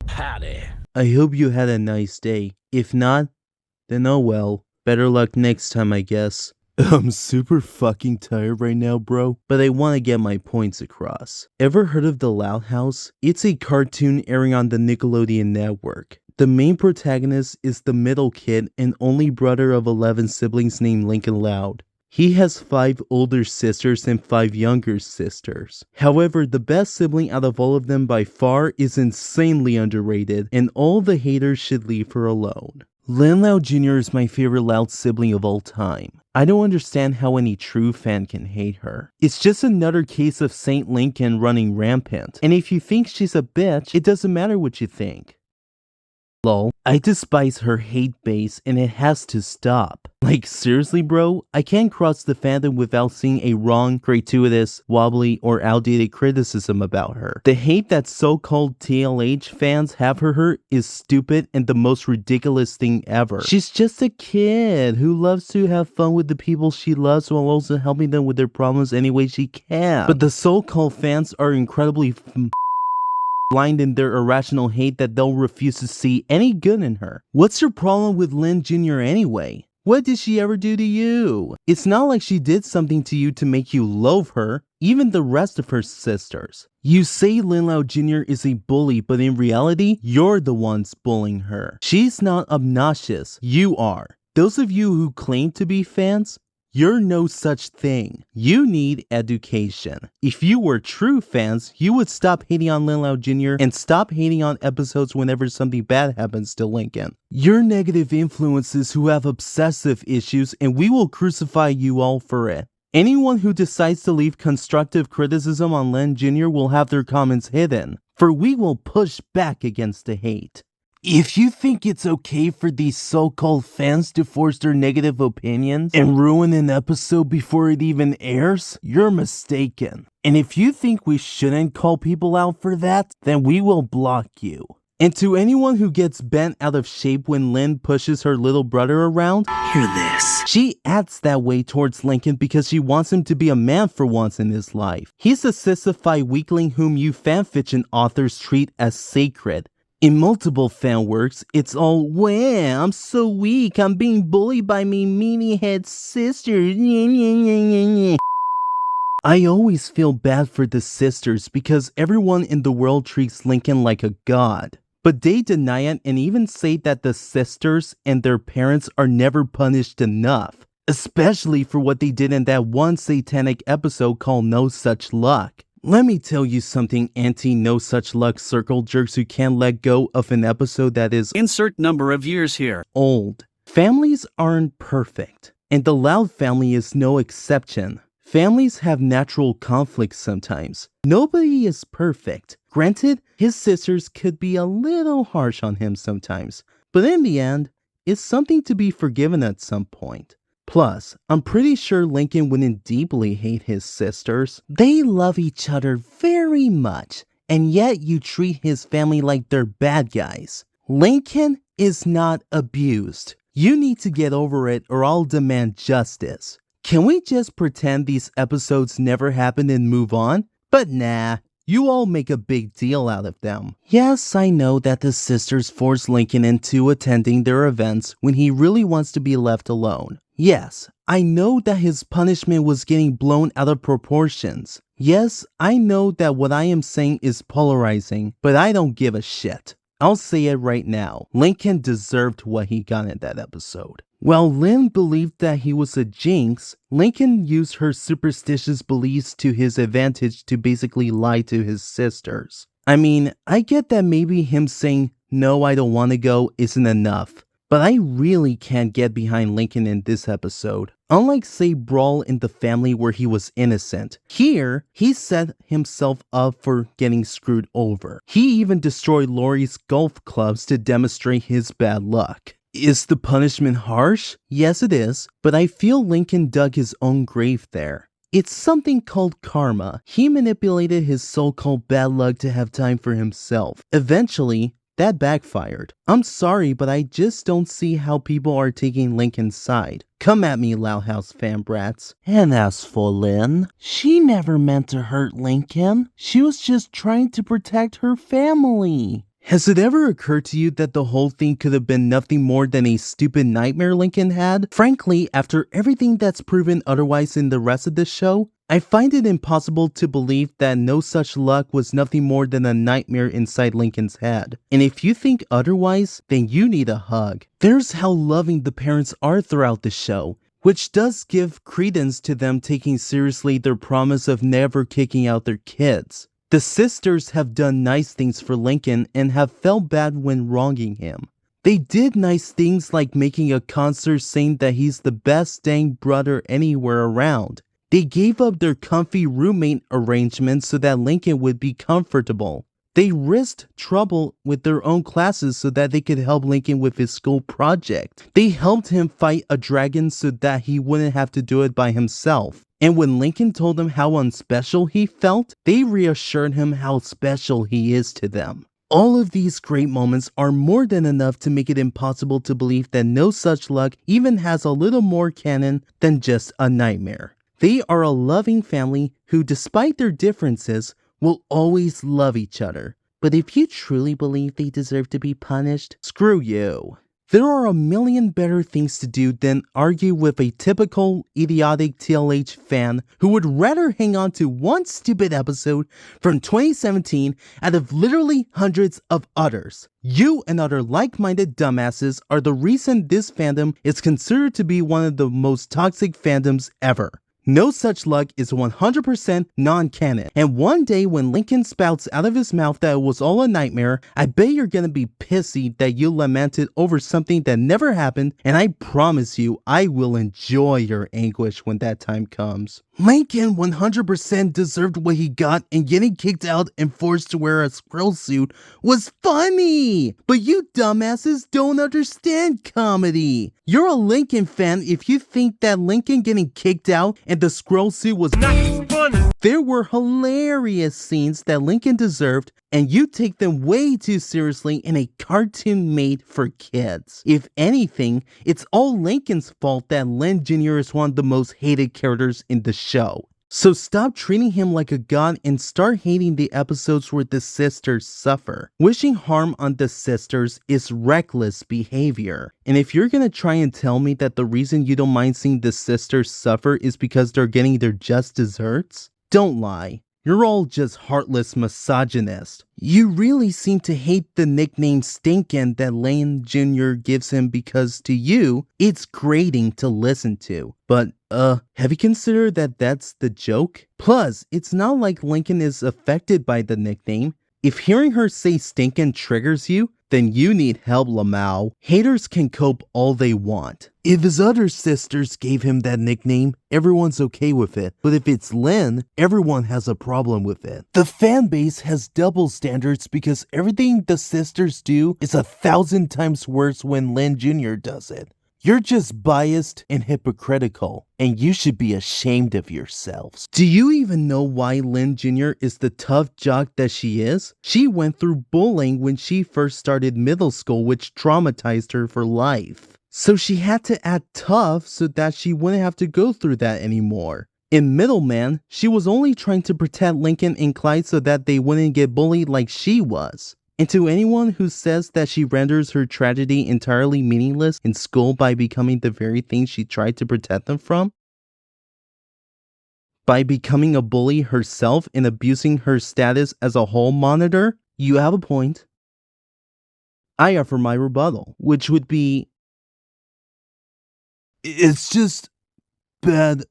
Howdy. I hope you had a nice day. If not, then oh well. Better luck next time, I guess. I'm super fucking tired right now, bro, but I want to get my points across. Ever heard of The Loud House? It's a cartoon airing on the Nickelodeon network. The main protagonist is the middle kid and only brother of 11 siblings named Lincoln Loud. He has 5 older sisters and 5 younger sisters. However, the best sibling out of all of them by far is insanely underrated, and all the haters should leave her alone. Lynn Loud Jr. is my favorite Loud sibling of all time. I don't understand how any true fan can hate her. It's just another case of Saint Lincoln running rampant, and if you think she's a bitch, it doesn't matter what you think. Lol. I despise her hate base and it has to stop. Like seriously bro, I can't cross the fandom without seeing a wrong, gratuitous, wobbly, or outdated criticism about her. The hate that so-called TLH fans have for her is stupid and the most ridiculous thing ever. She's just a kid who loves to have fun with the people she loves while also helping them with their problems any way she can. But the so-called fans are incredibly blind in their irrational hate that they'll refuse to see any good in her. What's your problem with Lynn Jr. anyway? What did she ever do to you? It's not like she did something to you to make you loathe her, even the rest of her sisters. You say Lynn Loud Jr. is a bully, but in reality, you're the ones bullying her. She's not obnoxious, you are. Those of you who claim to be fans, you're no such thing. You need education. If you were true fans, you would stop hating on Lynn Loud Jr. and stop hating on episodes whenever something bad happens to Lincoln. You're negative influences who have obsessive issues, and we will crucify you all for it. Anyone who decides to leave constructive criticism on Lynn Jr. will have their comments hidden, for we will push back against the hate. If you think it's okay for these so-called fans to force their negative opinions and ruin an episode before it even airs, you're mistaken. And if you think we shouldn't call people out for that, then we will block you. And to anyone who gets bent out of shape when Lynn pushes her little brother around, hear this. She acts that way towards Lincoln because she wants him to be a man for once in his life. He's a sissified weakling whom you fanfiction authors treat as sacred. In multiple fan works, it's all, "Wow, I'm so weak, I'm being bullied by me meanie head sisters." I always feel bad for the sisters because everyone in the world treats Lincoln like a god. But they deny it and even say that the sisters and their parents are never punished enough. Especially for what they did in that one satanic episode called No Such Luck. Let me tell you something, anti-no such luck circle jerks who can't let go of an episode that is Insert number of years here. Old. Families aren't perfect, and the Loud family is no exception. Families have natural conflicts sometimes. Nobody is perfect. Granted, his sisters could be a little harsh on him sometimes, but in the end, it's something to be forgiven at some point. Plus, I'm pretty sure Lincoln wouldn't deeply hate his sisters. They love each other very much, and yet you treat his family like they're bad guys. Lincoln is not abused. You need to get over it or I'll demand justice. Can we just pretend these episodes never happened and move on? But nah. You all make a big deal out of them. Yes, I know that the sisters force Lincoln into attending their events when he really wants to be left alone. Yes, I know that his punishment was getting blown out of proportions. Yes, I know that what I am saying is polarizing, but I don't give a shit. I'll say it right now. Lincoln deserved what he got in that episode. While Lynn believed that he was a jinx, Lincoln used her superstitious beliefs to his advantage to basically lie to his sisters. I mean, I get that maybe him saying, "No, I don't want to go," isn't enough. But I really can't get behind Lincoln in this episode. Unlike, say, Brawl in The Family where he was innocent, here, he set himself up for getting screwed over. He even destroyed Lori's golf clubs to demonstrate his bad luck. Is the punishment harsh? Yes, it is, but I feel Lincoln dug his own grave there. It's something called karma. He manipulated his so-called bad luck to have time for himself. Eventually, that backfired. I'm sorry, but I just don't see how people are taking Lincoln's side. Come at me, Loud House fan brats. And as for Lynn, she never meant to hurt Lincoln. She was just trying to protect her family. Has it ever occurred to you that the whole thing could have been nothing more than a stupid nightmare Lincoln had? Frankly, after everything that's proven otherwise in the rest of this show, I find it impossible to believe that no such luck was nothing more than a nightmare inside Lincoln's head. And if you think otherwise, then you need a hug. There's how loving the parents are throughout the show, which does give credence to them taking seriously their promise of never kicking out their kids. The sisters have done nice things for Lincoln and have felt bad when wronging him. They did nice things like making a concert saying that he's the best dang brother anywhere around. They gave up their comfy roommate arrangement so that Lincoln would be comfortable. They risked trouble with their own classes so that they could help Lincoln with his school project. They helped him fight a dragon so that he wouldn't have to do it by himself. And when Lincoln told them how unspecial he felt, they reassured him how special he is to them. All of these great moments are more than enough to make it impossible to believe that no such luck even has a little more canon than just a nightmare. They are a loving family who, despite their differences, will always love each other. But if you truly believe they deserve to be punished, screw you. There are a million better things to do than argue with a typical idiotic TLH fan who would rather hang on to one stupid episode from 2017 out of literally hundreds of others. You and other like-minded dumbasses are the reason this fandom is considered to be one of the most toxic fandoms ever. No Such Luck is 100% non-canon, and one day when Lincoln spouts out of his mouth that it was all a nightmare, I bet you're gonna be pissy that you lamented over something that never happened, and I promise you, I will enjoy your anguish when that time comes. Lincoln 100% deserved what he got, and getting kicked out and forced to wear a squirrel suit was funny! But you dumbasses don't understand comedy! You're a Lincoln fan if you think that Lincoln getting kicked out and the squirrel suit was not funny. There were hilarious scenes that Lincoln deserved, and you take them way too seriously in a cartoon made for kids. If anything, it's all Lincoln's fault that Lynn Jr. is one of the most hated characters in the show. So stop treating him like a god and start hating the episodes where the sisters suffer. Wishing harm on the sisters is reckless behavior. And if you're gonna try and tell me that the reason you don't mind seeing the sisters suffer is because they're getting their just desserts, don't lie. You're all just heartless misogynists. You really seem to hate the nickname Stinkin' that Lynn Jr. gives him because to you, it's grating to listen to. But, have you considered that that's the joke? Plus, it's not like Lincoln is affected by the nickname. If hearing her say Stinkin' triggers you, then you need help, lmao. Haters can cope all they want. If his other sisters gave him that nickname, everyone's okay with it. But if it's Lynn, everyone has a problem with it. The fan base has double standards because everything the sisters do is 1,000 times worse when Lynn Jr. does it. You're just biased and hypocritical, and you should be ashamed of yourselves. Do you even know why Lynn Jr. is the tough jock that she is? She went through bullying when she first started middle school, which traumatized her for life. So she had to act tough so that she wouldn't have to go through that anymore. In Middleman, she was only trying to protect Lincoln and Clyde so that they wouldn't get bullied like she was. And to anyone who says that she renders her tragedy entirely meaningless in school by becoming the very thing she tried to protect them from, by becoming a bully herself and abusing her status as a hall monitor, you have a point. I offer my rebuttal, which would be, it's just bad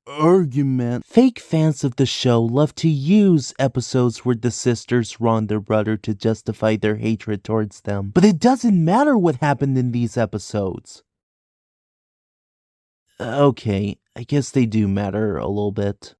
argument. Fake fans of the show love to use episodes where the sisters wrong their brother to justify their hatred towards them. But it doesn't matter what happened in these episodes. Okay, I guess they do matter a little bit.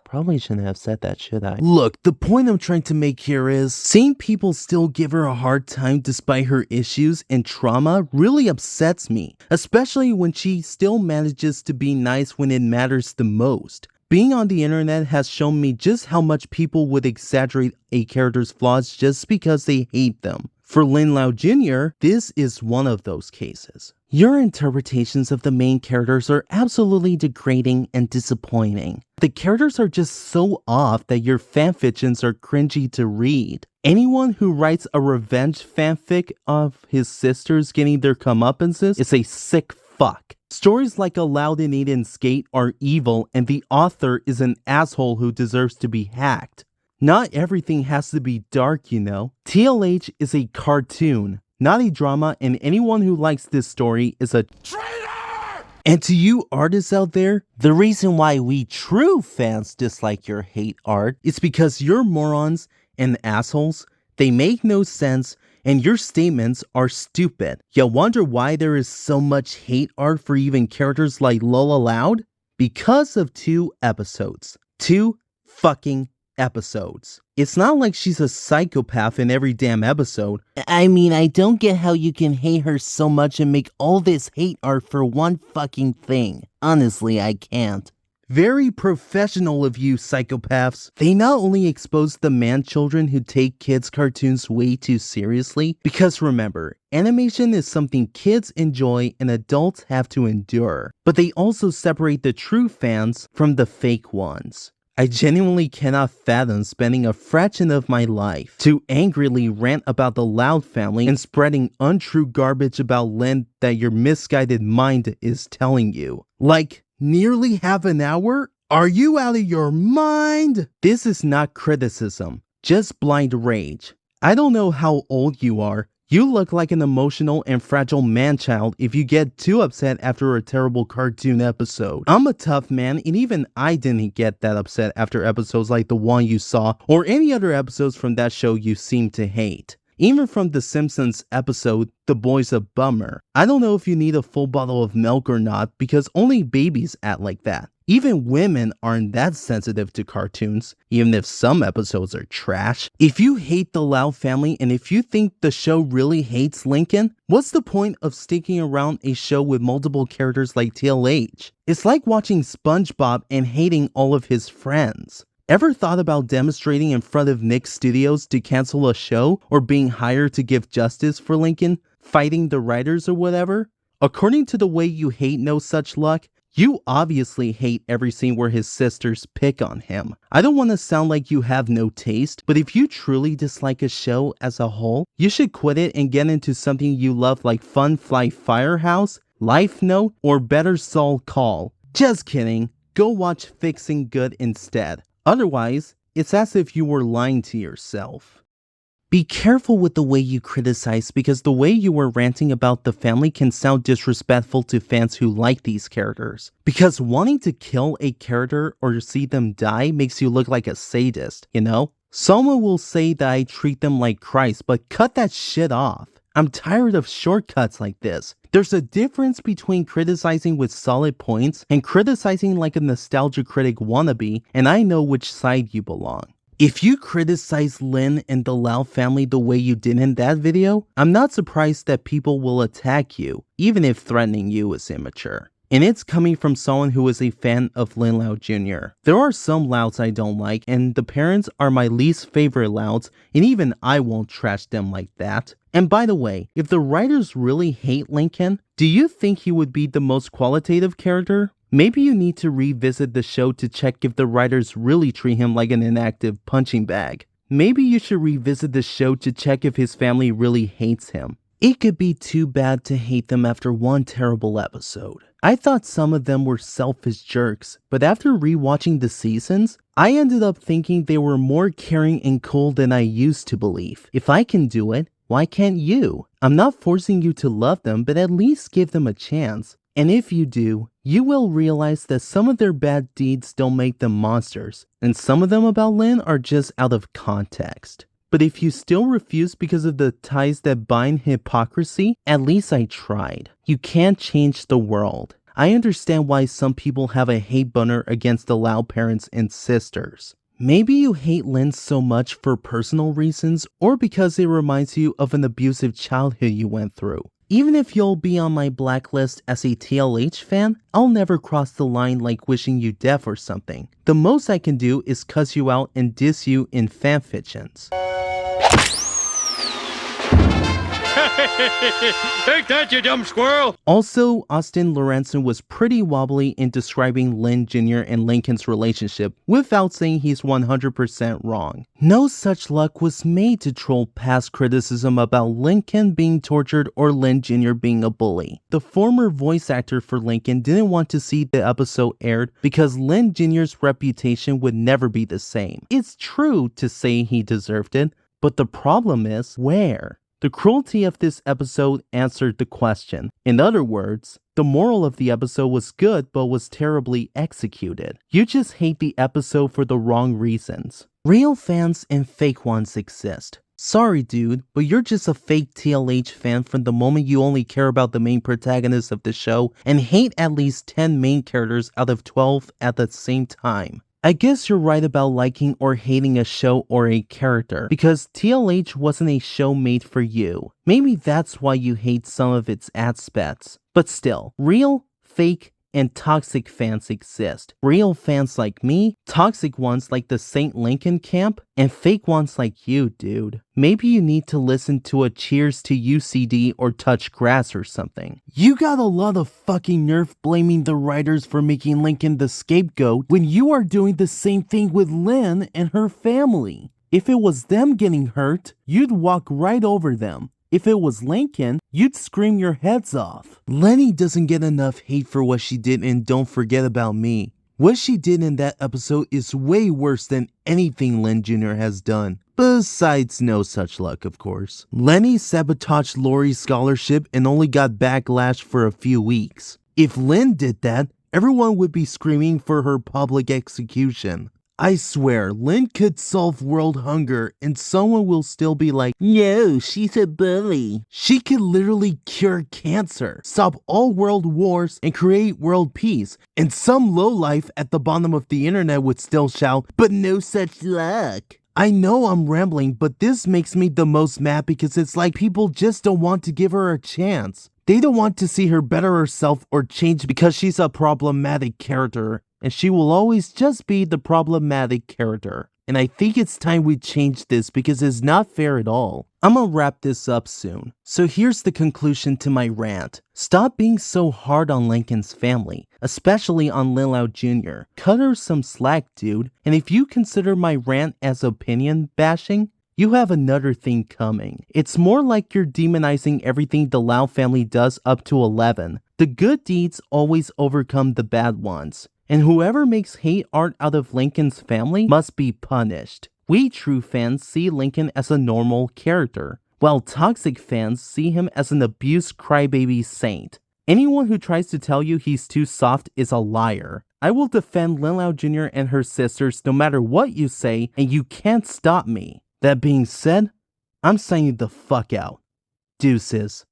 Probably shouldn't have said that, should I? Look, the point I'm trying to make here is, seeing people still give her a hard time despite her issues and trauma really upsets me, especially when she still manages to be nice when it matters the most. Being on the internet has shown me just how much people would exaggerate a character's flaws just because they hate them. For Lynn Loud Jr., this is one of those cases. Your interpretations of the main characters are absolutely degrading and disappointing. The characters are just so off that your fanfictions are cringy to read. Anyone who writes a revenge fanfic of his sisters getting their comeuppances is a sick fuck. Stories like A Loud and Aiden Skate are evil and the author is an asshole who deserves to be hacked. Not everything has to be dark, you know. TLH is a cartoon, not a drama, and anyone who likes this story is a traitor! And to you artists out there, the reason why we true fans dislike your hate art is because you're morons and assholes, they make no sense, and your statements are stupid. You wonder why there is so much hate art for even characters like Lola Loud? Because of 2 episodes. 2 fucking episodes. It's not like she's a psychopath in every damn episode. I mean, I don't get how you can hate her so much and make all this hate art for one fucking thing. Honestly, I can't. Very professional of you, psychopaths. They not only expose the man-children who take kids' cartoons way too seriously, because remember, animation is something kids enjoy and adults have to endure, but they also separate the true fans from the fake ones. I genuinely cannot fathom spending a fraction of my life to angrily rant about the Loud family and spreading untrue garbage about Lynn that your misguided mind is telling you. Like, nearly half an hour? Are you out of your mind? This is not criticism, just blind rage. I don't know how old you are. You look like an emotional and fragile man-child if you get too upset after a terrible cartoon episode. I'm a tough man, and even I didn't get that upset after episodes like the one you saw or any other episodes from that show you seem to hate. Even from The Simpsons episode, The Boy's a Bummer. I don't know if you need a full bottle of milk or not because only babies act like that. Even women aren't that sensitive to cartoons, even if some episodes are trash. If you hate the Loud family and if you think the show really hates Lincoln, what's the point of sticking around a show with multiple characters like TLH? It's like watching SpongeBob and hating all of his friends. Ever thought about demonstrating in front of Nick's studios to cancel a show or being hired to give justice for Lincoln, fighting the writers or whatever? According to the way you hate No Such Luck, you obviously hate every scene where his sisters pick on him. I don't want to sound like you have no taste, but if you truly dislike a show as a whole, you should quit it and get into something you love like Fun Fly Firehouse, Life Note, or Better Saul Call. Just kidding. Go watch Fixing Good instead. Otherwise, it's as if you were lying to yourself. Be careful with the way you criticize because the way you were ranting about the family can sound disrespectful to fans who like these characters. Because wanting to kill a character or see them die makes you look like a sadist, you know? Someone will say that I treat them like Christ, but cut that shit off. I'm tired of shortcuts like this. There's a difference between criticizing with solid points and criticizing like a nostalgia critic wannabe, and I know which side you belong. If you criticize Lynn and the Loud family the way you did in that video, I'm not surprised that people will attack you, even if threatening you is immature. And it's coming from someone who is a fan of Lynn Loud Jr. There are some Louds I don't like, and the parents are my least favorite Louds, and even I won't trash them like that. And by the way, if the writers really hate Lincoln, do you think he would be the most qualitative character? Maybe you need to revisit the show to check if the writers really treat him like an inactive punching bag. Maybe you should revisit the show to check if his family really hates him. It could be too bad to hate them after one terrible episode. I thought some of them were selfish jerks, but after rewatching the seasons, I ended up thinking they were more caring and cool than I used to believe. If I can do it, why can't you? I'm not forcing you to love them, but at least give them a chance. And if you do, you will realize that some of their bad deeds don't make them monsters, and some of them about Lynn are just out of context. But if you still refuse because of the ties that bind hypocrisy, at least I tried. You can't change the world. I understand why some people have a hate boner against the Loud parents and sisters. Maybe you hate Lynn so much for personal reasons or because it reminds you of an abusive childhood you went through. Even if you'll be on my blacklist as a TLH fan, I'll never cross the line like wishing you death or something. The most I can do is cuss you out and diss you in fanfictions. Take that, you dumb squirrel! Also, Austin Lorenzen was pretty wobbly in describing Lynn Jr. and Lincoln's relationship without saying he's 100% wrong. No such luck was made to troll past criticism about Lincoln being tortured or Lynn Jr. being a bully. The former voice actor for Lincoln didn't want to see the episode aired because Lynn Jr.'s reputation would never be the same. It's true to say he deserved it, but the problem is, where? The cruelty of this episode answered the question. In other words, the moral of the episode was good but was terribly executed. You just hate the episode for the wrong reasons. Real fans and fake ones exist. Sorry dude, but you're just a fake TLH fan from the moment you only care about the main protagonist of the show and hate at least 10 main characters out of 12 at the same time. I guess you're right about liking or hating a show or a character, because TLH wasn't a show made for you. Maybe that's why you hate some of its aspects. But still, real, fake, and toxic fans exist. Real fans like me, toxic ones like the St. Lincoln camp, and fake ones like you, dude. Maybe you need to listen to a Cheers to UCD or Touch Grass or something. You got a lot of fucking nerve blaming the writers for making Lincoln the scapegoat when you are doing the same thing with Lynn and her family. If it was them getting hurt, you'd walk right over them. If it was Lincoln, you'd scream your heads off. Lenny doesn't get enough hate for what she did in Don't Forget About Me. What she did in that episode is way worse than anything Lynn Jr. has done. Besides no such luck, of course. Lenny sabotaged Lori's scholarship and only got backlash for a few weeks. If Lynn did that, everyone would be screaming for her public execution. I swear, Lynn could solve world hunger and someone will still be like, no, she's a bully. She could literally cure cancer, stop all world wars, and create world peace. And some lowlife at the bottom of the internet would still shout, but no such luck. I know I'm rambling, but this makes me the most mad because it's like people just don't want to give her a chance. They don't want to see her better herself or change because she's a problematic character. And she will always just be the problematic character. And I think it's time we change this because it's not fair at all. I'm gonna wrap this up soon. So here's the conclusion to my rant. Stop being so hard on Lincoln's family, especially on Lynn Loud Jr. Cut her some slack, dude. And if you consider my rant as opinion bashing, you have another thing coming. It's more like you're demonizing everything the Loud family does up to 11. The good deeds always overcome the bad ones. And whoever makes hate art out of Lincoln's family must be punished. We true fans see Lincoln as a normal character, while toxic fans see him as an abused crybaby saint. Anyone who tries to tell you he's too soft is a liar. I will defend Lynn Loud Jr. and her sisters no matter what you say, and you can't stop me. That being said, I'm signing the fuck out. Deuces.